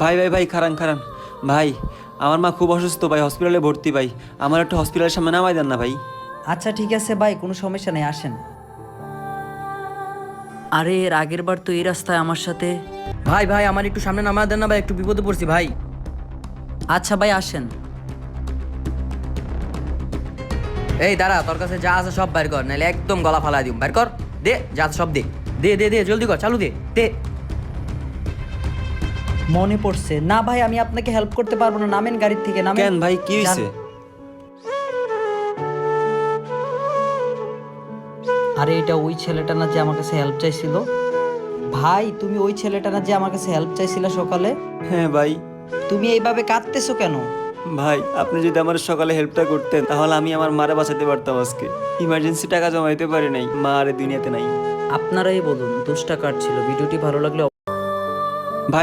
ভাই ভাই ভাই খারান খারান ভাই, আমার মা খুব অসুস্থ ভাই, হসপিটালে ভর্তি ভাই। আমার একটু হসপিটালের সামনে নামাই দেন না ভাই। আচ্ছা ঠিক আছে ভাই, কোনো সমস্যা নেই, আসেন। আরে এর আগের বার তো এই রাস্তায় আমার সাথে। ভাই ভাই আমার একটু সামনে নামা দেন না ভাই, একটু বিপদে পড়ছি ভাই। আচ্ছা ভাই আসেন। এই দাঁড়া, তোর কাছে যা আছে সব বের কর, নাহলে একদম গলা ফালাই দিম। বের কর, দে যা আছে সব দে। দে দে দে জলদি কর, চালু দে দে। মনে পড়ছে না ভাই, আমি আপনাকে হেল্প করতে পারবো না, নামেন গাড়ির থেকে, নামেন। কেন ভাই, কি যান। হয়েছে? আরে এটা ওই ছেলেটা না যে আমার কাছে হেল্প চাইছিল? ভাই তুমি ওই ছেলেটা না যে আমার কাছে হেল্প চাইছিল সকালে? হ্যাঁ ভাই। তুমি এইভাবে কাঁদতেছো কেন? ভাই আপনি যদি আমার সকালে হেল্পটা করতেন তাহলে আমি আমার মারে বাঁচাতে পারতাম আজকে। ইমার্জেন্সি টাকা জমাইতে পারি নাই, মা আর দুনিয়াতে নাই। আপনারাই বলুন দোষটা কার ছিল? ভিডিওটি ভালো লাগলে